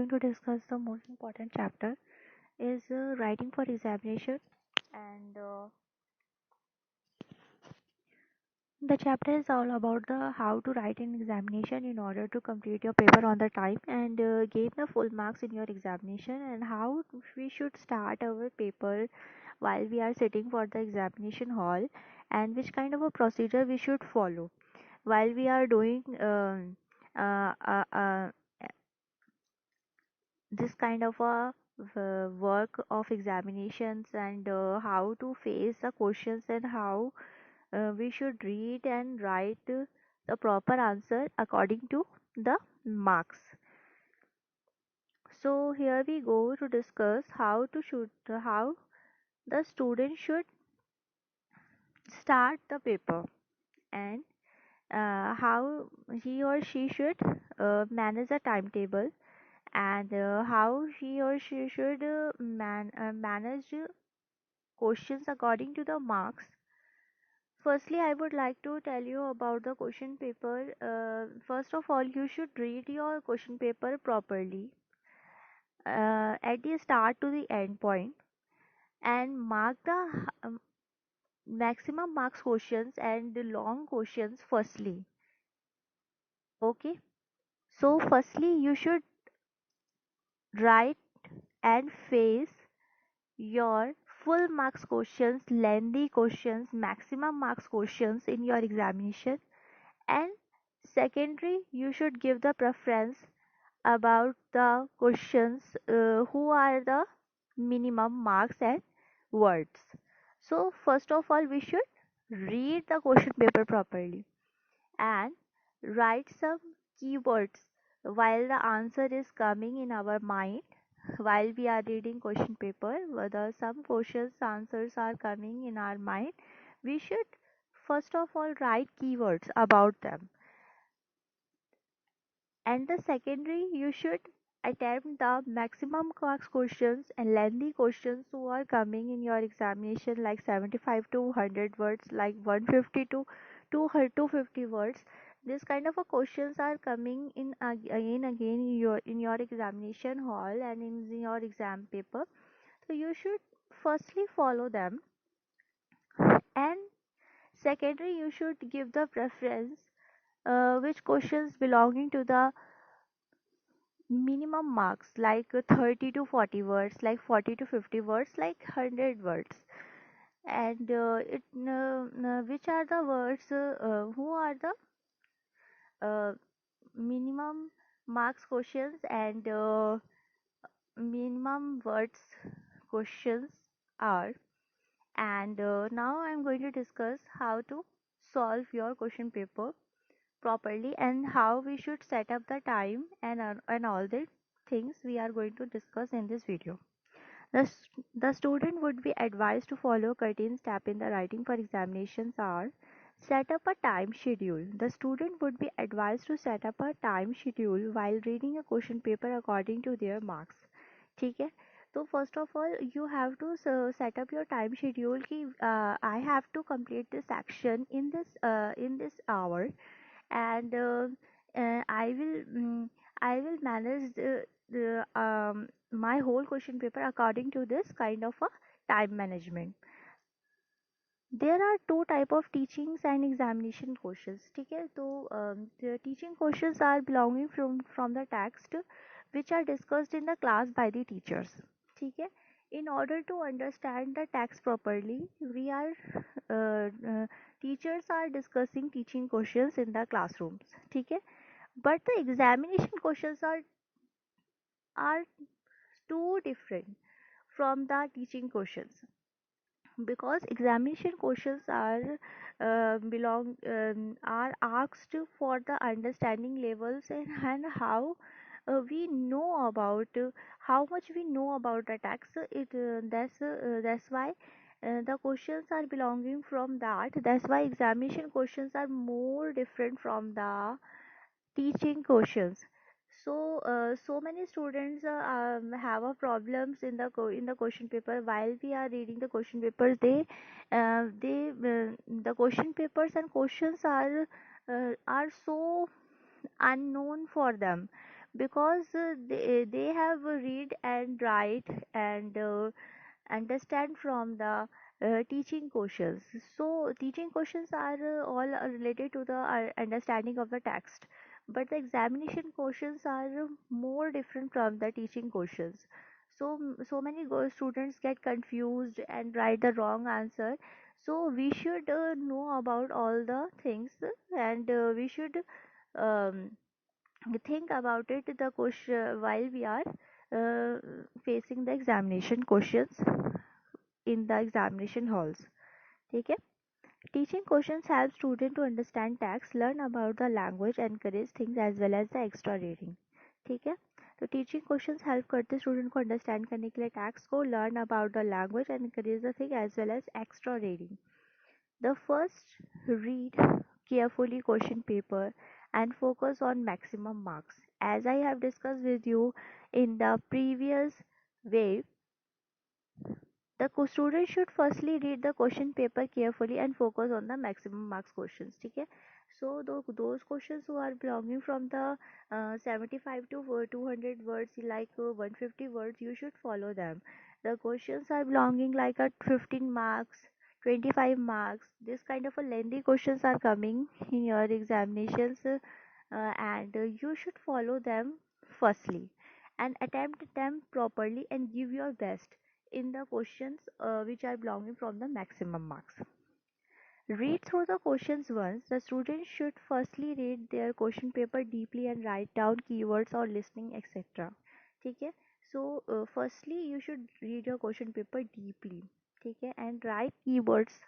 going to discuss the most important chapter is writing for examination, and the chapter is all about the how to write an examination in order to complete your paper on the time and gain the full marks in your examination, and how we should start our paper while we are sitting for the examination hall, and which kind of a procedure we should follow while we are doing uh, uh, uh, this kind of a work of examinations, and how to face the questions, and how we should read and write the proper answer according to the marks. So here we go to discuss how the student should start the paper, and how he or she should manage a timetable, and how he or she should manage questions according to the marks. Firstly, I would like to tell you about the question paper. First of all, you should read your question paper properly at the start to the end point, and mark the maximum marks questions and the long questions firstly. Okay, so firstly, you should write and face your full marks questions, lengthy questions, maximum marks questions in your examination. And secondary, you should give the preference about the questions who are the minimum marks and words. So first of all, we should read the question paper properly and write some keywords while the answer is coming in our mind. While we are reading question paper, whether some questions answers are coming in our mind, we should first of all write keywords about them. And the secondary, you should attempt the maximum marks questions and lengthy questions who are coming in your examination, like 75 to 100 words, like 150 to 250 words. This kind of a questions are coming in again in your examination hall and in your exam paper. So you should firstly follow them, and secondary, you should give the preference which questions belonging to the minimum marks, like 30 to 40 words, like 40 to 50 words, like 100 words. And which are the words who are the uh, minimum marks questions and minimum words questions are. And now I'm going to discuss how to solve your question paper properly, and how we should set up the time, and all the things we are going to discuss in this video. The student would be advised to follow certain steps in the writing for examinations are: set up a time schedule. The student would be advised to set up a time schedule while reading a question paper according to their marks. ठीक है. So first of all, you have to set up your time schedule कि I have to complete this section in this hour, and I will manage my whole question paper according to this kind of a time management. There are two type of teachings and examination questions. ठीक है, तो the teaching questions are belonging from the text which are discussed in the class by the teachers. ठीक है, in order to understand the text properly, we are teachers are discussing teaching questions in the classrooms. ठीक है, but the examination questions are too different from the teaching questions, because examination questions are asked for the understanding levels, and how we know about how much we know about the text. That's why the questions are belonging from that. That's why examination questions are more different from the teaching questions. So so many students have a problems in the in the question paper. While we are reading the question papers, the question papers and questions are so unknown for them, because they have read and write and understand from the teaching questions. So teaching questions are all related to the understanding of the text, but the examination questions are more different from the teaching questions. So so many students get confused and write the wrong answer. So we should know about all the things, and we should um, think about it the question while we are uh, facing the examination questions in the examination halls. Okay? Teaching questions help students to understand text, learn about the language, encourage things as well as the extra reading. ठीक है? तो teaching questions help करते student को understand करने के लिए text को, learn about the language and encourage the thing as well as extra reading. The first, read carefully question paper and focus on maximum marks. As I have discussed with you in the previous way, the student should firstly read the question paper carefully and focus on the maximum marks questions. ठीक है? So those questions who are belonging from the 75 to 200 words, like 150 words, you should follow them. The questions are belonging like at 15 marks, 25 marks. This kind of a lengthy questions are coming in your examinations, and you should follow them firstly and attempt them properly and give your best in the questions which are belonging from the maximum marks. Read through the questions once. The students should firstly read their question paper deeply and write down keywords or listening, etc. ठीक है? So firstly you should read your question paper deeply, ठीक है, and write keywords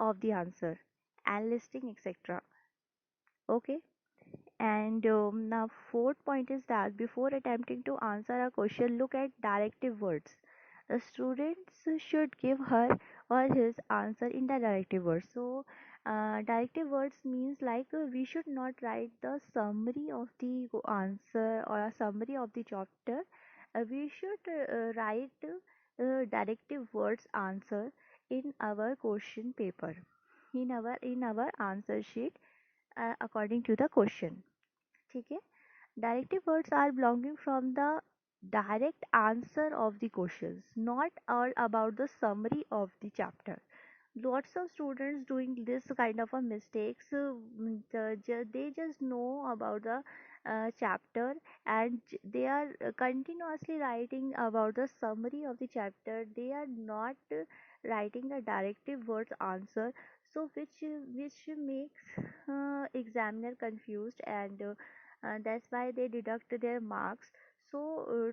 of the answer and listing, etc. Okay. And now fourth point is that before attempting to answer a question, look at directive words. The students should give her or his answer in the directive words. So directive words means like we should not write the summary of the answer or a summary of the chapter. We should write directive words answer in our question paper, in our answer sheet, according to the question. ठीक है? Directive words are belonging from the direct answer of the questions, not all about the summary of the chapter. Lots of students doing this kind of a mistakes. They just know about the chapter, and they are continuously writing about the summary of the chapter. They are not writing the directive words answer, so which makes examiner confused, and that's why they deduct their marks. So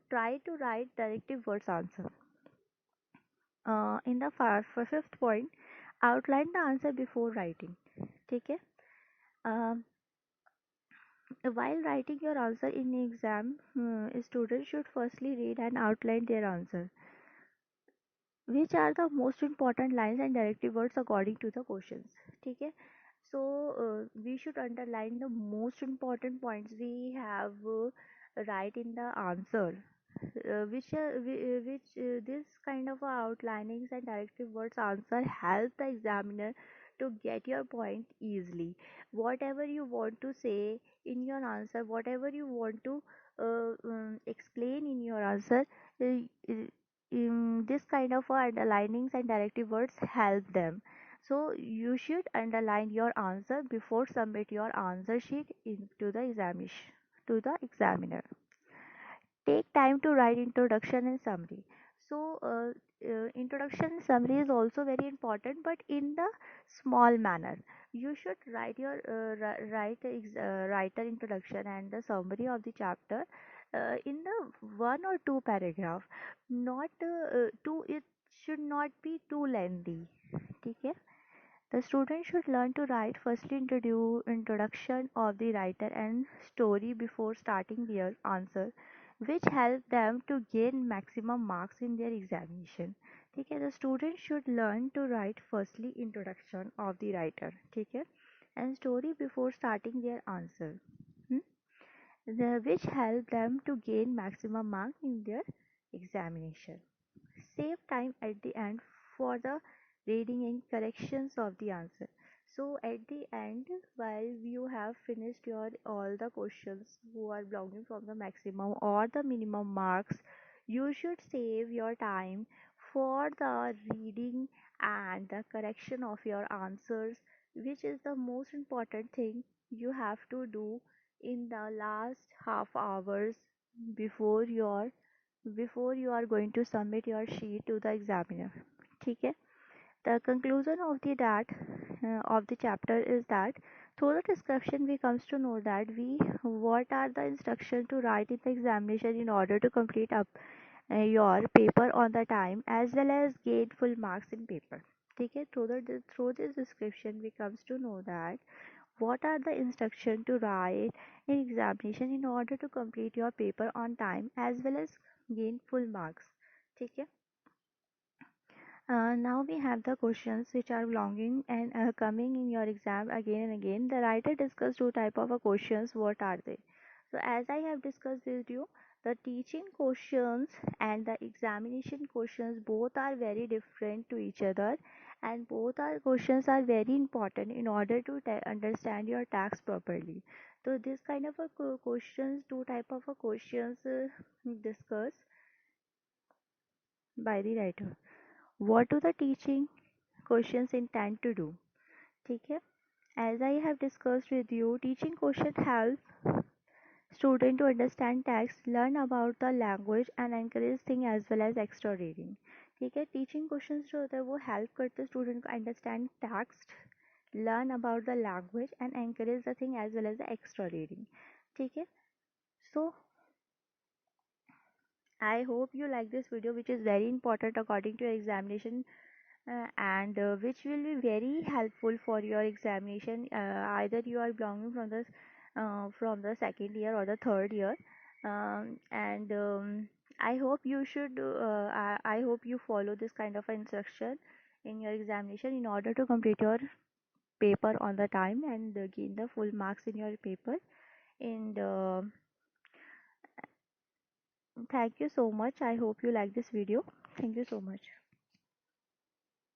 try to write directive words answer. In the fifth point, outline the answer before writing. ठीक है? Um, while writing your answer in exam, students should firstly read and outline their answer. Which are the most important lines and directive words according to the questions? ठीक है? So we should underline the most important points we have write in the answer, which this kind of outlinings and directive words answer help the examiner to get your point easily. Whatever you want to say in your answer, whatever you want to explain in your answer, uh, uh, this kind of underlinings and directive words help them. So you should underline your answer before submit your answer sheet into the examination to the examiner. Take time to write introduction and summary. So introduction and summary is also very important, but in the small manner. You should write your writer introduction and the summary of the chapter in the one or two paragraph. Not too. It should not be too lengthy. Okay. The student should learn to write firstly introduction of the writer and story before starting their answer, which help them to gain maximum marks in their examination. ठीक है? The student should learn to write firstly introduction of the writer, ठीक है, and story before starting their answer, hmm? Which help them to gain maximum mark in their examination. Save time at the end for the reading and corrections of the answer. So at the end, while you have finished your all the questions who are belonging from the maximum or the minimum marks, you should save your time for the reading and the correction of your answers, which is the most important thing you have to do in the last half hours before your before you are going to submit your sheet to the examiner. ठीक है? The conclusion of the chapter is that through the description we comes to know that we what are the instructions to write in the examination in order to complete up your paper on the time as well as gain full marks in paper. ठीक है? Through this description we comes to know that what are the instructions to write in examination in order to complete your paper on time as well as gain full marks. ठीक है? Now we have the questions which are belonging and coming in your exam again and again. The writer discussed two type of questions. What are they? So as I have discussed with you, the teaching questions and the examination questions both are very different to each other, and both are questions are very important in order to understand your text properly. So this kind of a questions, two type of a questions discussed by the writer. What do the teaching questions intend to do? ठीक है? As I have discussed with you, teaching question help student to understand text, learn about the language and encourage thing as well as extra reading. ठीक है? Teaching questions जो होता है वो help करते हैं स्टूडेंट को understand text, learn about the language and encourage the thing as well as the extra reading. ठीक है? So I hope you like this video, which is very important according to your examination, and which will be very helpful for your examination. Either you are belonging from the second year or the third year, and I hope you should. I hope you follow this kind of instruction in your examination in order to complete your paper on the time and gain the full marks in your paper. And thank you so much. I hope you like this video. Thank you so much.